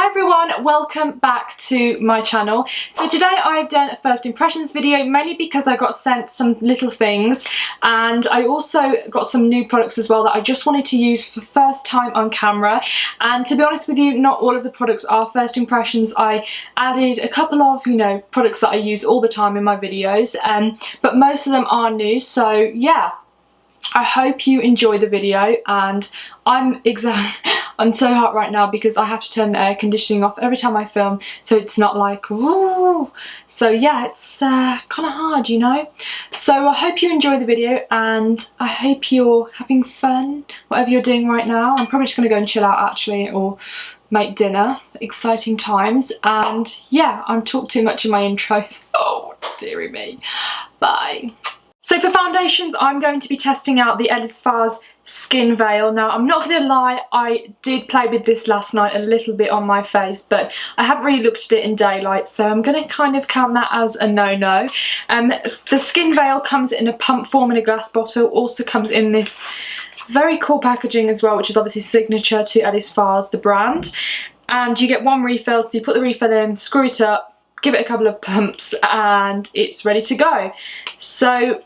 Hi everyone, welcome back to my channel. So today I've done a first impressions video mainly because I got sent some little things and I also got some new products as well that I just wanted to use for first time on camera. And to be honest with you, not all of the products are first impressions. I added a couple of, products that I use all the time in my videos, but most of them are new, so yeah. I hope you enjoy the video, and I'm so hot right now because I have to turn the air conditioning off every time I film, so it's not like woo. So yeah, it's kind of hard, So I hope you enjoy the video and I hope you're having fun whatever you're doing right now. I'm probably just gonna go and chill out actually, or make dinner. Exciting times. And yeah, I'm talking too much in my intros. Oh dearie me. Bye. So for foundations, I'm going to be testing out the Ellis Faas Skin Veil. Now, I'm not going to lie, I did play with this last night a little bit on my face, but I haven't really looked at it in daylight, so I'm going to kind of count that as a no-no. The Skin Veil comes in a pump form in a glass bottle, also comes in this very cool packaging as well, which is obviously signature to Ellis Faas, the brand. And you get one refill, so you put the refill in, screw it up, give it a couple of pumps, and it's ready to go. So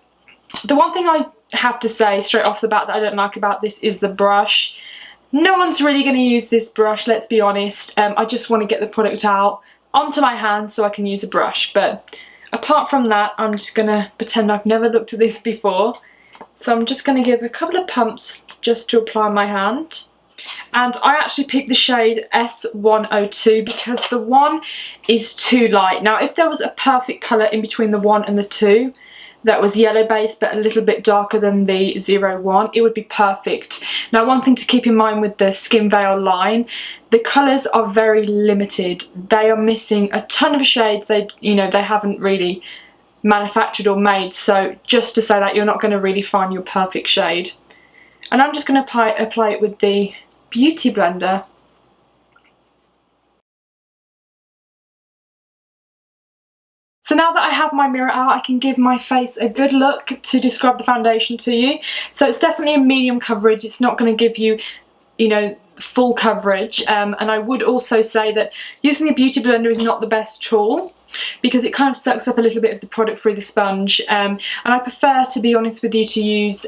the one thing I have to say straight off the bat that I don't like about this is the brush. No one's really going to use this brush, let's be honest. I just want to get the product out onto my hand so I can use a brush. But apart from that, I'm just going to pretend I've never looked at this before. So I'm just going to give a couple of pumps just to apply my hand. And I actually picked the shade S102 because the 1 is too light. Now, if there was a perfect colour in between the 1 and the 2, that was yellow based but a little bit darker than the 01, it would be perfect. Now, one thing to keep in mind with the Skin Veil line, the colours are very limited. They are missing a ton of shades they haven't really manufactured or made, so just to say that you're not going to really find your perfect shade. And I'm just going to apply it with the Beauty Blender. So now that I have my mirror out, I can give my face a good look to describe the foundation to you. So it's definitely a medium coverage. It's not going to give you, full coverage. And I would also say that using a beauty blender is not the best tool because it kind of sucks up a little bit of the product through the sponge. And I prefer, to be honest with you, to use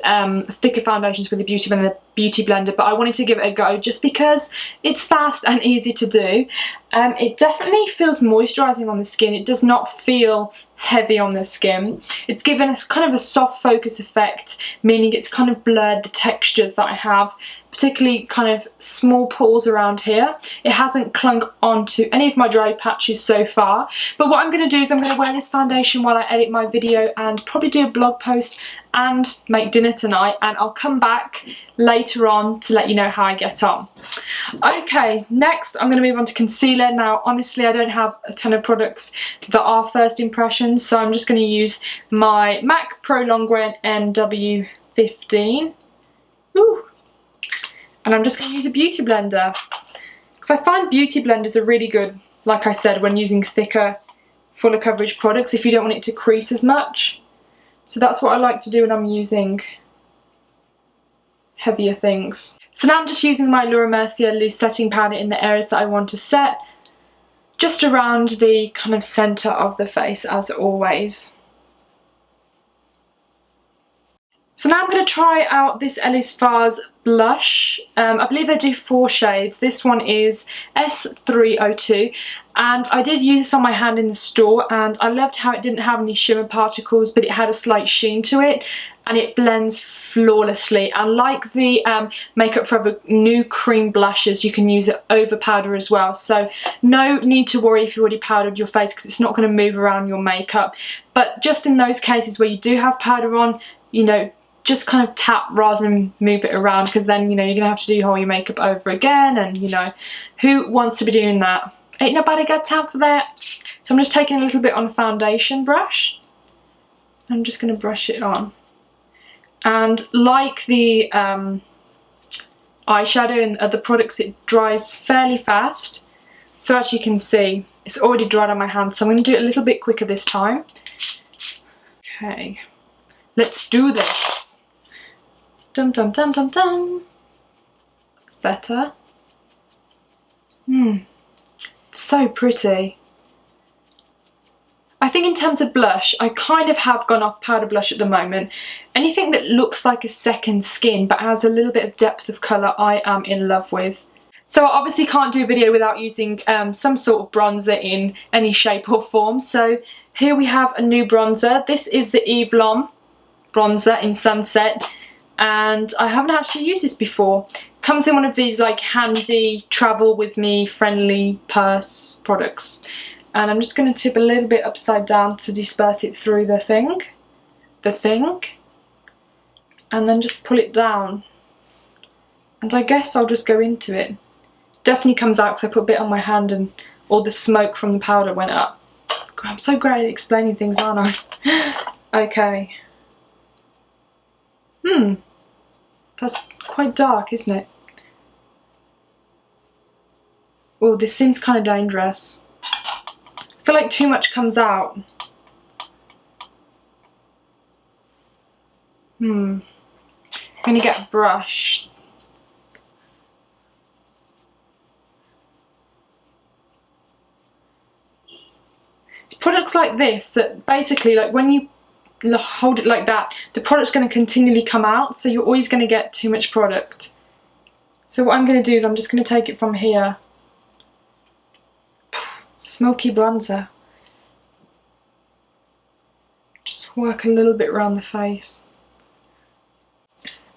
thicker foundations with a beauty blender, but I wanted to give it a go just because it's fast and easy to do. It definitely feels moisturising on the skin. It does not feel heavy on the skin. It's given a kind of a soft focus effect, meaning it's kind of blurred the textures that I have, particularly kind of small pores around here. It hasn't clung onto any of my dry patches so far, but what I'm going to do is I'm going to wear this foundation while I edit my video and probably do a blog post and make dinner tonight, and I'll come back later on to let you know how I get on. Okay, next I'm going to move on to concealer. Now honestly, I don't have a ton of products that are first impressions, so I'm just going to use my MAC Prolong NW15. Ooh. And I'm just going to use a beauty blender because I find beauty blenders are really good, like I said, when using thicker, fuller coverage products if you don't want it to crease as much. So that's what I like to do when I'm using heavier things. So now I'm just using my Mercier loose setting powder in the areas that I want to set, just around the kind of centre of the face as always. So now I'm going to try out this Ellis Faas blush. I believe they do 4 shades. This one is S302, and I did use this on my hand in the store and I loved how it didn't have any shimmer particles, but it had a slight sheen to it and it blends flawlessly. And like the Makeup Forever new cream blushes, you can use it over powder as well, so no need to worry if you already powdered your face because it's not going to move around your makeup. But just in those cases where you do have powder on, just kind of tap rather than move it around, because then you're gonna have to do all your makeup over again, and who wants to be doing that? Ain't nobody got time for that. So I'm just taking a little bit on a foundation brush. I'm just gonna brush it on, and like the eyeshadow and other products, it dries fairly fast. So as you can see, it's already dried on my hand, so I'm gonna do it a little bit quicker this time. Okay, let's do this. Dum dum dum dum dum. It's better. so pretty. I think in terms of blush, I kind of have gone off powder blush at the moment. Anything that looks like a second skin but has a little bit of depth of colour, I am in love with. So I obviously can't do a video without using some sort of bronzer in any shape or form. So here we have a new bronzer. This is the Eve Lom bronzer in Sunset. And I haven't actually used this before. Comes in one of these like handy travel with me friendly purse products. And I'm just going to tip a little bit upside down to disperse it through the thing. And then just pull it down. And I guess I'll just go into it. Definitely comes out because I put a bit on my hand and all the smoke from the powder went up. God, I'm so great at explaining things, aren't I? Okay. That's quite dark, isn't it? Oh, this seems kind of dangerous. I feel like too much comes out. I'm gonna get a brush. It's products like this that basically, like when you hold it like that, the product's going to continually come out, so you're always going to get too much product. So what I'm going to do is I'm just going to take it from here. Smoky bronzer. Just work a little bit around the face.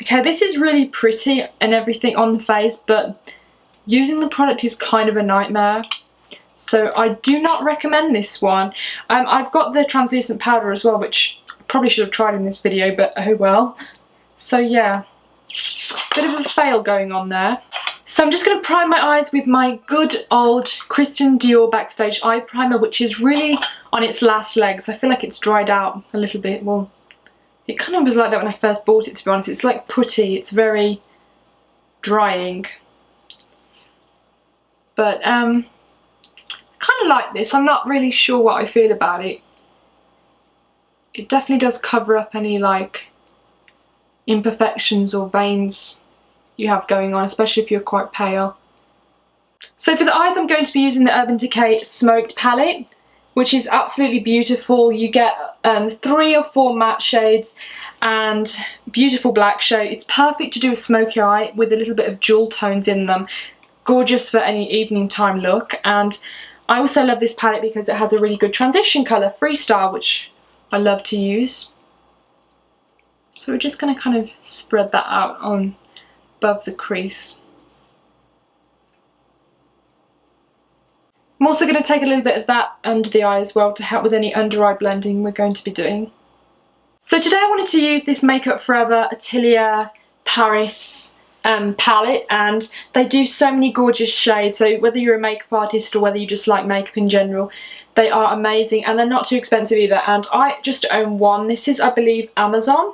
Okay, this is really pretty and everything on the face, but using the product is kind of a nightmare. So I do not recommend this one. I've got the translucent powder as well, which I probably should have tried in this video, but oh well. So yeah, bit of a fail going on there. So I'm just going to prime my eyes with my good old Christian Dior Backstage Eye Primer, which is really on its last legs. I feel like it's dried out a little bit. Well, it kind of was like that when I first bought it, to be honest. It's like putty, it's very drying. But kind of like this. I'm not really sure what I feel about it. It definitely does cover up any like imperfections or veins you have going on, especially if you're quite pale. So for the eyes, I'm going to be using the Urban Decay Smoked palette, which is absolutely beautiful. You get 3 or 4 matte shades and beautiful black shade. It's perfect to do a smoky eye with a little bit of jewel tones in them. Gorgeous for any evening time look. And I also love this palette because it has a really good transition colour, Freestyle, which I love to use. So we're just going to kind of spread that out on above the crease. I'm also going to take a little bit of that under the eye as well to help with any under eye blending we're going to be doing. So today I wanted to use this Makeup Forever Atelier Paris palette, and they do so many gorgeous shades, so whether you're a makeup artist or whether you just like makeup in general, they are amazing and they're not too expensive either, and I just own one. This is, I believe, Amazon.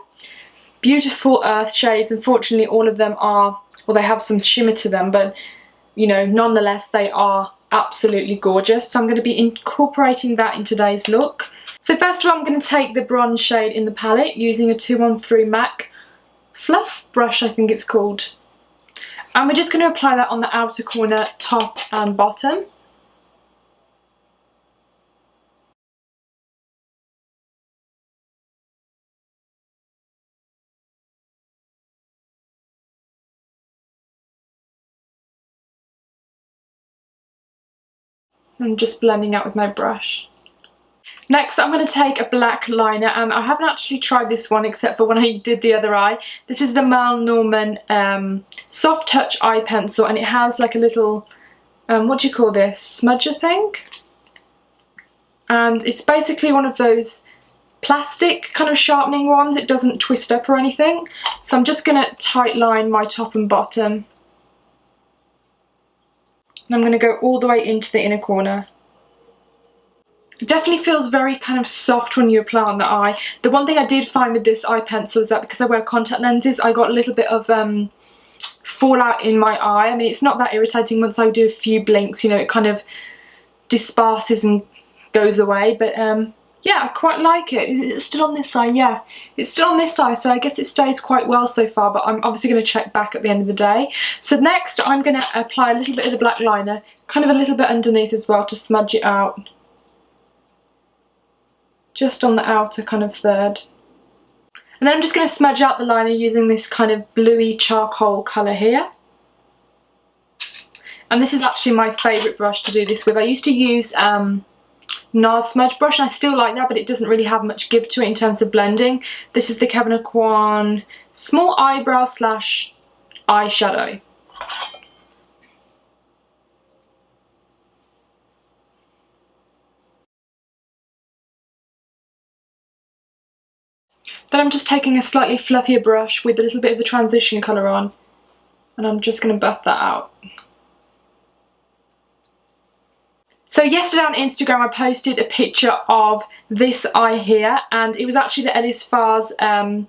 Beautiful earth shades. Unfortunately all of them are, well, they have some shimmer to them, but you know, nonetheless they are absolutely gorgeous. So I'm going to be incorporating that in today's look. So first of all, I'm going to take the bronze shade in the palette using a 213 MAC Fluff brush, I think it's called. And we're just going to apply that on the outer corner, top and bottom. I'm just blending out with my brush. Next I'm going to take a black liner, and I haven't actually tried this one except for when I did the other eye. This is the Merle Norman Soft Touch Eye Pencil, and it has like a little, what do you call this, smudger thing? And it's basically one of those plastic kind of sharpening ones. It doesn't twist up or anything. So I'm just going to tight line my top and bottom. And I'm going to go all the way into the inner corner. It definitely feels very kind of soft when you apply on the eye. The one thing I did find with this eye pencil is that because I wear contact lenses, I got a little bit of fallout in my eye. I mean, it's not that irritating once I do a few blinks, you know, it kind of disperses and goes away. But yeah, I quite like it. Is it still on this side? Yeah, it's still on this side, so I guess it stays quite well so far, but I'm obviously going to check back at the end of the day. So next I'm going to apply a little bit of the black liner, kind of a little bit underneath as well to smudge it out. Just on the outer kind of third. And then I'm just going to smudge out the liner using this kind of bluey charcoal colour here. And this is actually my favourite brush to do this with. I used to use Nars smudge brush, and I still like that, but it doesn't really have much give to it in terms of blending. This is the Kevin Aucoin Small Eyebrow slash Eyeshadow. Then I'm just taking a slightly fluffier brush with a little bit of the transition colour on, and I'm just going to buff that out. So yesterday on Instagram I posted a picture of this eye here, and it was actually the Ellis Faas, I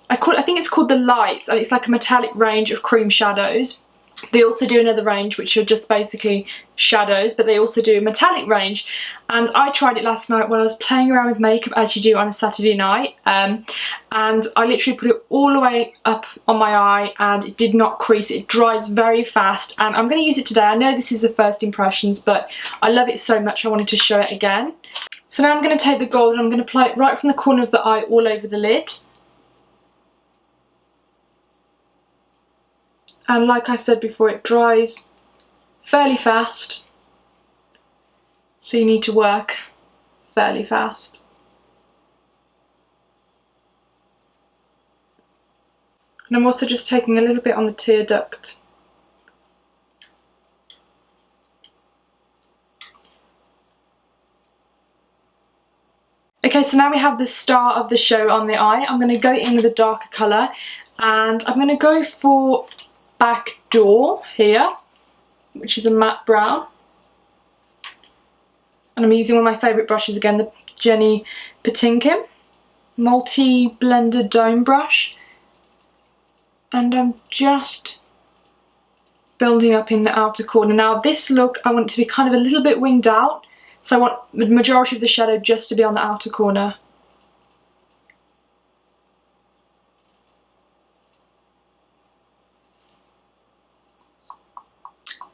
think it's called the Light, and it's like a metallic range of cream shadows. They also do another range which are just basically shadows, but they also do a metallic range, and I tried it last night while I was playing around with makeup as you do on a Saturday night, and I literally put it all the way up on my eye and it did not crease. It dries very fast, and I'm going to use it today. I know this is the first impressions, but I love it so much I wanted to show it again. So now I'm going to take the gold and I'm going to apply it right from the corner of the eye all over the lid. And like I said before, it dries fairly fast, so you need to work fairly fast. And I'm also just taking a little bit on the tear duct. Okay, so now we have the star of the show on the eye. I'm going to go in with a darker colour, and I'm going to go for Backdoor here, which is a matte brown, and I'm using one of my favourite brushes again, the Jenny Patinkin multi-blender dome brush, and I'm just building up in the outer corner. Now this look I want it to be kind of a little bit winged out, so I want the majority of the shadow just to be on the outer corner.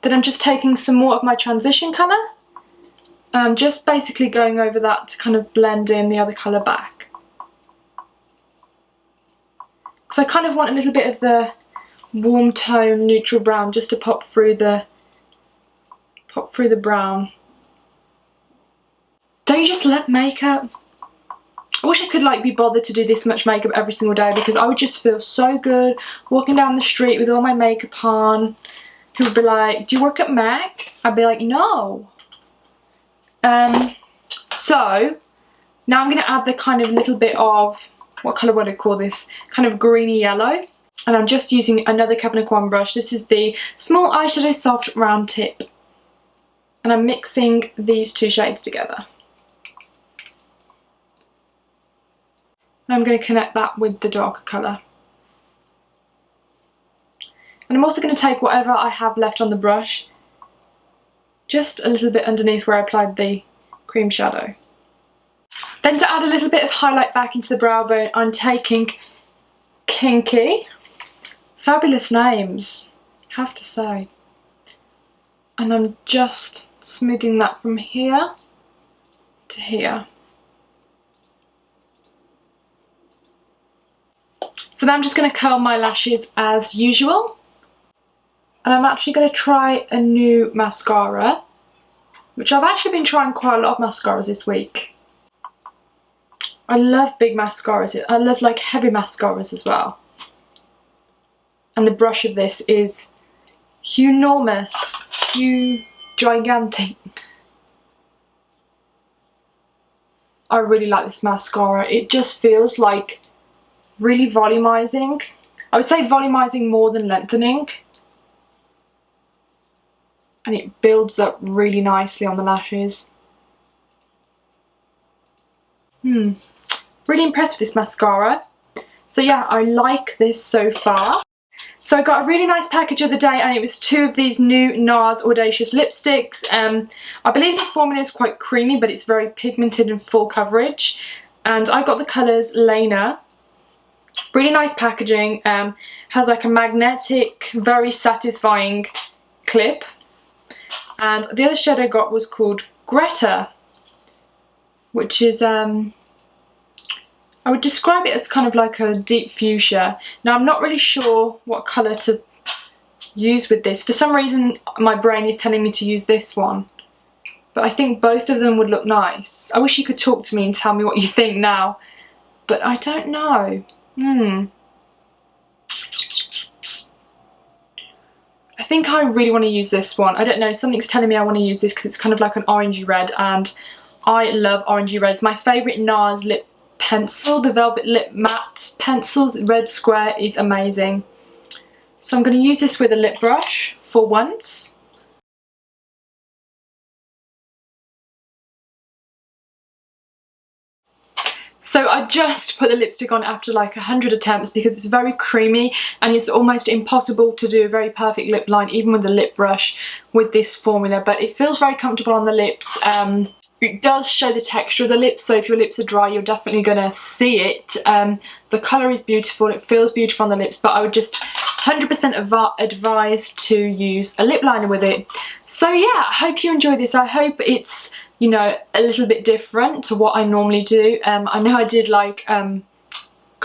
Then I'm just taking some more of my transition colour, and I'm just basically going over that to kind of blend in the other colour back. Because I kind of want a little bit of the warm tone neutral brown just to pop through the brown. Don't you just love makeup? I wish I could like be bothered to do this much makeup every single day, because I would just feel so good walking down the street with all my makeup on. People would be like, do you work at MAC? I'd be like, no. So now I'm going to add the kind of little bit of, what colour would I call this? Kind of greeny yellow. And I'm just using another Kevin Aucoin brush. This is the Small Eyeshadow Soft Round Tip. And I'm mixing these two shades together. And I'm going to connect that with the darker colour. And I'm also going to take whatever I have left on the brush, just a little bit underneath where I applied the cream shadow. Then to add a little bit of highlight back into the brow bone, I'm taking Kinky. Fabulous names, I have to say. And I'm just smoothing that from here to here. So now I'm just going to curl my lashes as usual. And I'm actually going to try a new mascara, which I've actually been trying quite a lot of mascaras this week. I love big mascaras. I love like heavy mascaras as well. And the brush of this is hugenormous, gigantic. I really like this mascara. It just feels like really volumizing. I would say volumizing more than lengthening. And it builds up really nicely on the lashes. Really impressed with this mascara. So yeah, I like this so far. So I got a really nice package of the day, and it was 2 of these new Nars Audacious lipsticks. I believe the formula is quite creamy, but it's very pigmented and full coverage. And I got the colours Lana. Really nice packaging. Has like a magnetic, very satisfying clip. And the other shade I got was called Greta, which is I would describe it as kind of like a deep fuchsia. Now I'm not really sure what colour to use with this. For some reason my brain is telling me to use this one. But I think both of them would look nice. I wish you could talk to me and tell me what you think now. But I don't know. I think I really want to use this one. I don't know, something's telling me I want to use this because it's kind of like an orangey red, and I love orangey reds. My favourite Nars lip pencil, the Velvet Lip Matte Pencils, red square, is amazing. So I'm going to use this with a lip brush for once. So I just put the lipstick on after like 100 attempts because it's very creamy and it's almost impossible to do a very perfect lip line even with the lip brush with this formula, but it feels very comfortable on the lips. It does show the texture of the lips, so if your lips are dry you're definitely going to see it. The colour is beautiful, it feels beautiful on the lips, but I would just 100% advise to use a lip liner with it. So yeah, I hope you enjoy this. I hope it's, you know, a little bit different to what I normally do. I know I did like kind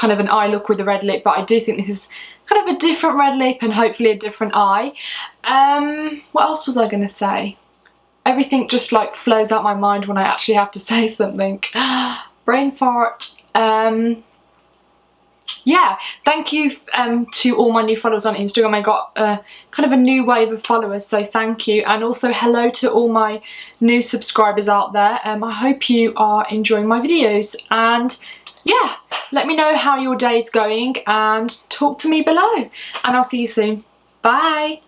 of an eye look with the red lip, but I do think this is kind of a different red lip and hopefully a different eye. What else was I going to say? Everything just like flows out my mind when I actually have to say something. Brain fart. Yeah, thank you to all my new followers on Instagram. I got kind of a new wave of followers, so thank you. And also hello to all my new subscribers out there. I hope you are enjoying my videos, and yeah, let me know how your day's going and talk to me below, and I'll see you soon. Bye.